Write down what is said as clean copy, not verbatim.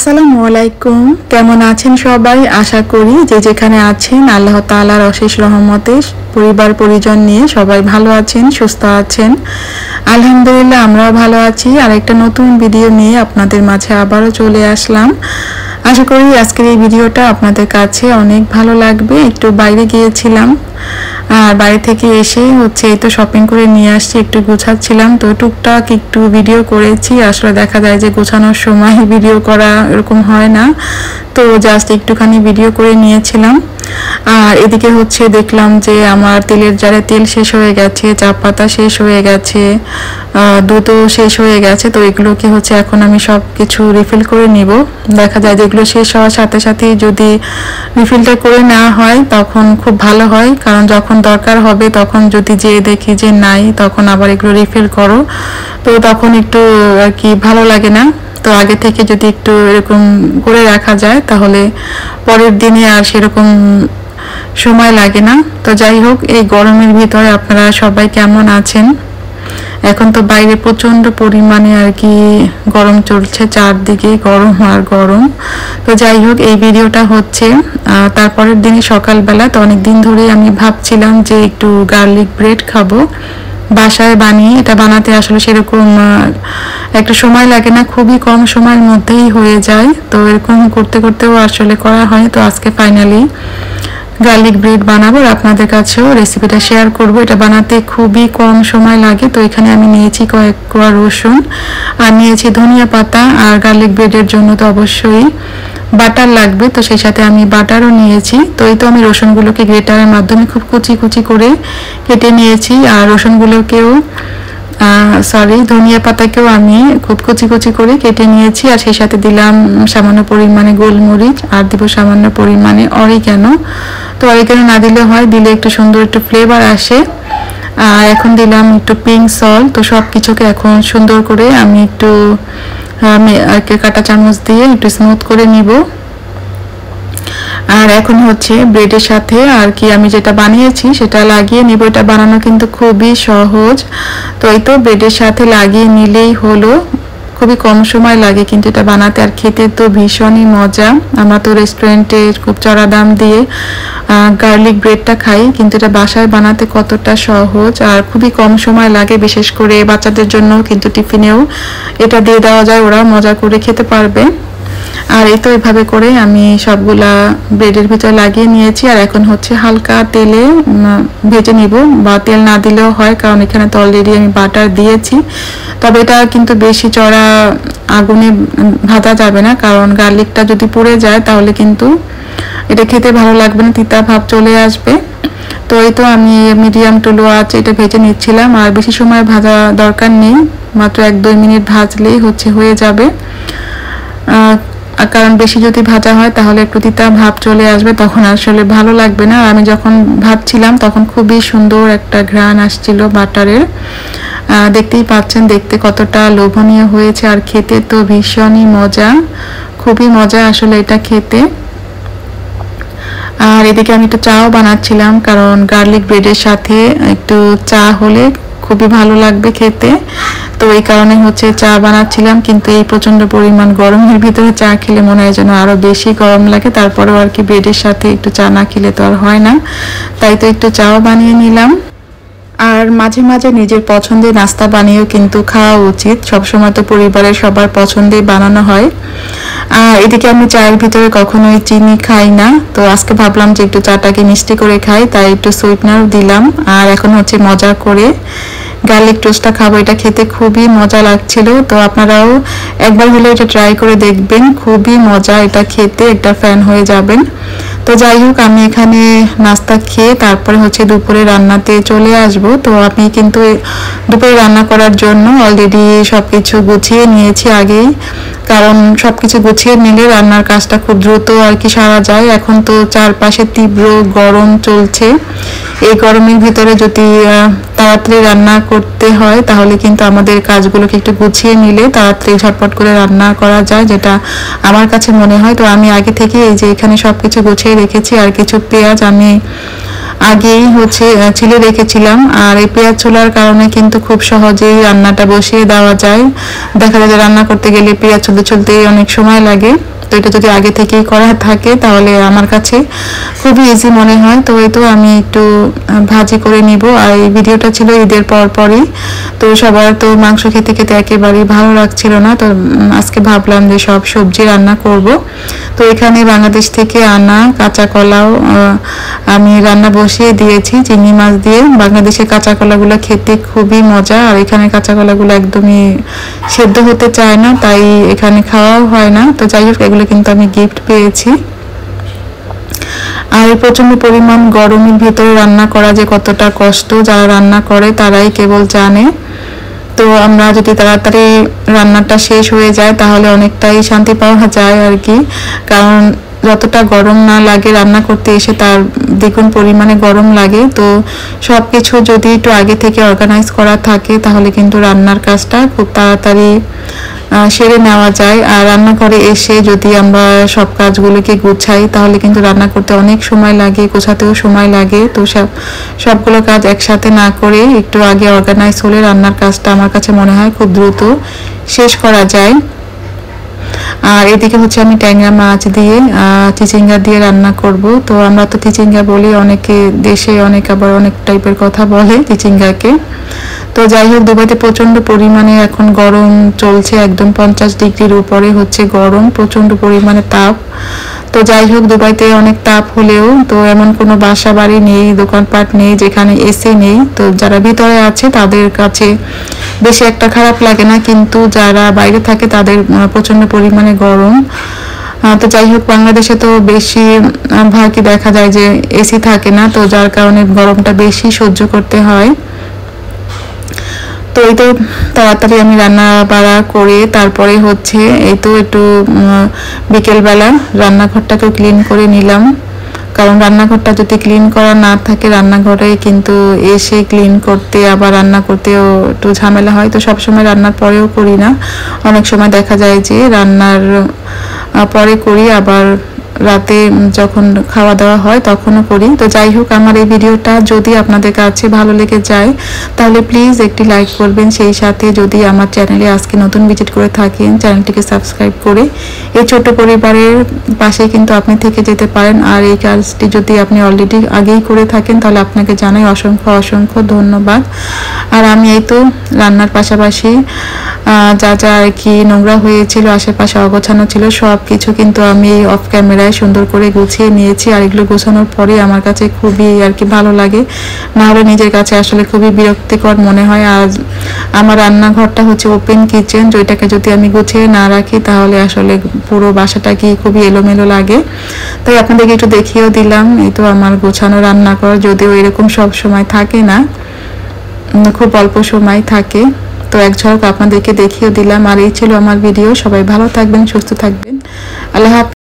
আসসালামু আলাইকুম। কেমন আছেন সবাই? আশা করি যে যেখানে আছেন আল্লাহ তাআলার অশেষ রহমতে পরিবার পরিজন নিয়ে সবাই ভালো আছেন, সুস্থ আছেন। আলহামদুলিল্লাহ আমরাও ভালো আছি। আর একটা নতুন ভিডিও নিয়ে আপনাদের মাঝে আবারও চলে আসলাম। আশা করি আজকের এই ভিডিওটা আপনাদের কাছে অনেক ভালো লাগবে। একটু বাইরে গিয়েছিলাম, আর বাড়ি থেকে এসে এই তো শপিং করে নিয়ে আসছি, একটু গুছাচ্ছিলাম, তো টুকটাক একটু ভিডিও করেছি। আসলে দেখা যায় যে গোছানোর সময় ভিডিও করা এরকম হয় না, তো জাস্ট একটুখানি ভিডিও করে নিয়েছিলাম। আর এদিকে দেখলাম যে আমার তেলের জারে তেল শেষ হয়ে গেছে, চা পাতা শেষ হয়ে গেছে, দুধও শেষ হয়ে গেছে। তো এগুলোকে এখন আমি সব কিছু রিফিল করে নিব। দেখা যায় যেগুলো শেষ হওয়ার সাথে সাথে যদি রিফিলটা করে নেওয়া হয় তখন খুব ভালো হয়, কারণ যখন দরকার হবে তখন যদি যেয়ে দেখি যে নাই, তখন আবার এগুলো রিফিল করো, তো তখন একটু আর কি ভালো লাগে না। তো আগে থেকে যদি একটু এরকম করে রাখা যায় তাহলে পরের দিনে আর সেরকম সময় লাগে না। তো যাই হোক, এই গরমের ভিতরে আপনারা সবাই কেমন আছেন? এখন তো বাইরে প্রচন্ড পরিমাণে আর কি গরম চলছে, চারদিকে গরম আর গরম। তো যাই হোক, এই ভিডিওটা তারপরের দিনে সকালবেলা। তো অনেকদিন ধরেই আমি ভাবছিলাম যে একটু গার্লিক ব্রেড খাবো বাসায় বানিয়ে। এটা বানাতে আসলে সেরকম একটা সময় লাগে না, খুবই কম সময়ের মধ্যেই হয়ে যায়। তো এরকম করতে করতেও আসলে করা হয়। তো আজকে ফাইনালি গার্লিক ব্রেড বানাবো, আর আপনাদের কাছেও রেসিপিটা শেয়ার করব। এটা বানাতে খুবই কম সময় লাগে। তো এখানে আমি নিয়েছি কয়েক কোয়া রসুন, আর নিয়েছি ধনিয়া পাতা, আর গার্লিক ব্রেডের জন্য তো অবশ্যই বাটার লাগবে, তো সেই সাথে আমি বাটারও নিয়েছি। তো এই তো আমি রসুনগুলোকে গ্রেটারের মাধ্যমে খুব কুচি কুচি করে কেটে নিয়েছি, আর রসুনগুলোকেও ধনিয়া পাতাকেও আমি খুব কুচি কুচি করে কেটে নিয়েছি। আর সেই সাথে দিলাম সামান্য পরিমাণে গোলমরিচ, আর দিব সামান্য পরিমাণে অরিগ্যানো। তো অরিগ্যানো না দিলে হয়, দিলে একটু সুন্দর একটু ফ্লেভার আসে। আর এখন দিলাম একটু পিঙ্ক সল্ট। তো সব কিছুকে এখন সুন্দর করে আমি একটু কাঁটা চামচ দিয়ে একটু স্মুথ করে নিব। আর এখন ব্রেডের সাথে আর কি আমি যেটা বানিয়েছি সেটা লাগিয়ে নিব। এটা বানানো কিন্তু খুবই সহজ। তো এই তো ব্রেডের সাথে লাগিয়ে নিলেই হলো, খুবই কম সময় লাগে কিন্তু এটা বানাতে, আর খেতে তো ভীষণই মজা। আমরা তো রেস্টুরেন্টে খুব চড়া দাম দিয়ে গার্লিক ব্রেডটা খাই, কিন্তু এটা বাসায় বানাতে কতটা সহজ আর খুবই কম সময় লাগে। বিশেষ করে বাচ্চাদের জন্য কিন্তু টিফিনেও এটা দিয়ে দেওয়া যায়, ওরা মজা করে খেতে পারবে। আর এই তো এভাবে করে আমি সবগুলা ব্রেডের ভিতরে লাগিয়ে নিয়েছি। আর এখন হালকা তেলে ভেজে নিব, বা তেল না দিলেও হয়, কারণ এখানে তো অলরেডি আমি বাটার দিয়েছি। তবে এটা কিন্তু বেশি চড়া আগুনে ভাজা যাবে না, কারণ গার্লিকটা যদি পুড়ে যায় তাহলে কিন্তু এটা খেতে ভালো লাগবে না, তিতা ভাব চলে আসবে। তো এই তো আমি মিডিয়াম টু লো আঁচে এটা ভেজে নিচ্ছিলাম। আর বেশি সময় ভাজা দরকার নেই, মাত্র 1-2 মিনিট ভাজলেই হয়ে যাবে। কারণ বেশি যদি ভাজা হয় তাহলে একটু তিতা ভাব চলে আসবে, তখন আসলে ভালো লাগবে না। আমি যখন ভাজছিলাম তখন খুবই সুন্দর একটা ঘ্রাণ আসছিল বাটারের। দেখতেই পাচ্ছেন দেখতে কতটা লোভনীয় হয়েছে, আর খেতে তো ভীষণই মজা, খুবই মজা আসলে এটা খেতে। আর এদিকে আমি একটু চাও বানাচ্ছিলাম, কারণ গার্লিক ব্রেডের সাথে একটু চা হলে খুবই ভালো লাগবে খেতে। তো এই কারণে চা বানাচ্ছিলাম, কিন্তু এই প্রচন্ড পরিমাণ গরমের ভিতরে চা খেলে মনে হয় যেন আরো বেশি গরম লাগে। তারপরেও আর কি ব্রেডের সাথে একটু চা না খেলে তো আর হয় না, তাই তো একটু চাও বানিয়ে নিলাম। আর মাঝে মাঝে নিজের পছন্দের নাস্তা বানিয়েও কিন্তু খাওয়া উচিত, সবসময় তো পরিবারের সবার পছন্দে বানানো হয়। আর এদিকে আমি চায়ের ভিতরে কখনোই চিনি খাই না, তো আজকে ভাবলাম যে একটু চাটাকে মিষ্টি করে খাই, তাই একটু সুইটনার দিলাম। আর এখন মজা করে গার্লিক টোস্টটা খাবো, এটা খেতে খুবই মজা লাগছিল। তো আপনারাও একবার হলে এটা ট্রাই করে দেখবেন, খুবই মজা এটা খেতে, একটা ফ্যান হয়ে যাবেন। তো যাই হোক, আমি এখানে নাস্তা খেয়ে তারপরে দুপুরে রান্নাতে চলে আসব। তো আমি কিন্তু দুপুরে রান্না করার জন্য অলরেডি সবকিছু গুছিয়ে নিয়েছি আগেই, কারণ সবকিছু গুছিয়ে নিলে রান্নার কাজটা খুব দ্রুত আর কি সারা যায়। এখন তো চারপাশে তীব্র গরম চলছে, এই গরমের ভিতরে যদি তাড়াতাড়ি রান্না করতে হয় তাহলে কিন্তু আমাদের কাজগুলোকে একটু গুছিয়ে নিলে তাড়াতাড়ি ঝটপট করে রান্না করা যায়, যেটা আমার কাছে মনে হয়। তো আমি আগে থেকে এই যে এখানে সবকিছু গুছিয়ে রেখেছি, আর কিছু পেঁয়াজ আমি আগেই ছিলে রেখেছিলাম। আর এই পেঁয়াজ ছোলার কারণে কিন্তু খুব সহজেই রান্নাটা বসিয়ে দেওয়া যায়। দেখা যায় যে রান্না করতে গেলে পেঁয়াজ ছুলতে ছুলতে অনেক সময় লাগে, এটা যদি আগে থেকেই করা থাকে তাহলে আমার কাছে খুবই ইজি মনে হয়। তো এই তো আমি একটু ভাজি করে নিব। আর এই ভিডিওটা ছিল ঈদের পরই, তো সবার তো মাংস খেতে খেতে একেবারেই ভালো লাগছিল না, তো আজকে ভাবলাম যে সব সবজি রান্না করব। তো এখানে বাংলাদেশ থেকে আনা কাঁচা কলাও আমি রান্না বসিয়ে দিয়েছি চিংড়ি মাছ দিয়ে। বাংলাদেশের কাঁচা কলাগুলো খেতে খুবই মজা, আর এখানে কাঁচা কলাগুলো একদমই সেদ্ধ হতে চায় না, তাই এখানে খাওয়াও হয় না। তো যাই হোক, এগুলো কিন্তু আমি গিফট পেয়েছি। আর এই প্রচন্ড পরিমাণ গরমের ভিতরে রান্না করা যে কতটা কষ্ট, যারা রান্না করে তারাই কেবল জানে। তো আমরা যদি তাড়াতাড়ি রান্নাটা শেষ হয়ে যায় তাহলে অনেকটাই শান্তি পাওয়া যায় আর কি, কারণ যতটা গরম না লাগে রান্না করতে এসে তার দ্বিগুণ পরিমাণে গরম লাগে। তো সব কিছু যদি একটু আগে থেকে অর্গানাইজ করা থাকে তাহলে কিন্তু রান্নার কাজটা খুব তাড়াতাড়ি সেরে নেওয়া যায়। আর রান্নাঘরে এসে যদি আমরা সব কাজগুলোকে গুছাই তাহলে কিন্তু রান্না করতে অনেক সময় লাগে, গোছাতেও সময় লাগে। তো সবগুলো কাজ একসাথে না করে একটু আগে অর্গানাইজ হলে রান্নার কাজটা আমার কাছে মনে হয় খুব দ্রুত শেষ করা যায়। আর এদিকে হচ্ছে আমি ট্যাংরা মাছ দিয়ে চিচিঙ্গা দিয়ে রান্না করব। তো আমরা তো চিচিঙ্গা বলি, অনেকে দেশে অনেক আবার অনেক টাইপের কথা বলে চিচিঙ্গাকে। তো যাই হোক, দুবাইতে প্রচন্ড পরিমাণে এখন গরম চলছে, একদম 50 ডিগ্রির উপরে হচ্ছে গরম, প্রচন্ড পরিমাণে তাপ। তো যাই হোক, দুবাইতে অনেক তাপ হলেও তো এমন কোনো বাসা বাড়ি নেই, দোকানপাট নেই যেখানে এসি নেই। তো যারা ভিতরে আছে তাদের কাছে বেশি একটা খারাপ লাগে না, কিন্তু যারা বাইরে থাকে তাদের প্রচন্ড পরিমাণে গরম। তো যাই হোক, বাংলাদেশে তো বেশি ভাগই দেখা যায় যে এসি থাকে না, তো যার কারণে গরমটা বেশি সহ্য করতে হয়। তো এই তো তাড়াতাড়ি আমি রান্না বাড়া করে তারপরে হচ্ছে এই তো একটু বিকেলবেলা রান্নাঘরটাকেও ক্লিন করে নিলাম, কারণ রান্নাঘরটা যদি ক্লিন করা না থাকে রান্নাঘরে কিন্তু এসে ক্লিন করতে আবার রান্না করতেও একটু ঝামেলা হয়। তো সবসময় রান্নার পরেও করি না, অনেক সময় দেখা যায় যে রান্নার পরে করি, আবার রাতে যখন খাওয়া দাওয়া হয় তখনও করি। তো যাই হোক, আমার এই ভিডিওটা যদি আপনাদের কাছে ভালো লেগে যায় তাহলে প্লিজ একটি লাইক করবেন, সেই সাথে যদি আমার চ্যানেলে আজকে নতুন ভিজিট করে থাকেন চ্যানেলটিকে সাবস্ক্রাইব করে এই ছোট পরিবারের পাশে কিন্তু আপনি থেকে যেতে পারেন। আর এই কাজটি যদি আপনি অলরেডি আগেই করে থাকেন তাহলে আপনাকে জানাই অসংখ্য অসংখ্য ধন্যবাদ। আর আমি এই তো রান্নার পাশাপাশি যা যা আর কি নোংরা হয়েছিল, আশেপাশে অগোছানো ছিল, সব কিছু কিন্তু আমি অফ ক্যামেরায় সুন্দর করে গুছিয়ে নিয়েছি। আর এগুলো গোছানোর পরে আমার কাছে খুবই আর কি ভালো লাগে, না হলে নিজের কাছে আসলে খুবই বিরক্তিকর মনে হয়। আর আমার রান্নাঘরটা হচ্ছে ওপেন কিচেন, যেটাকে যদি আমি গুছিয়ে না রাখি তাহলে আসলে পুরো বাসাটা কি খুবই এলোমেলো লাগে। তাই আপনাদেরকে একটু দেখিয়েও দিলাম। এই তো আমার গোছানো রান্নাঘর, যদিও এরকম সব সময় থাকে না, খুব অল্প সময় থাকে। তো এক ঝলক আপনাদেরকে দেখিয়ে দিলাম। আর এই ছিল আমার ভিডিও। সবাই ভালো থাকবেন, সুস্থ থাকবেন। আল্লাহ হাফেজ।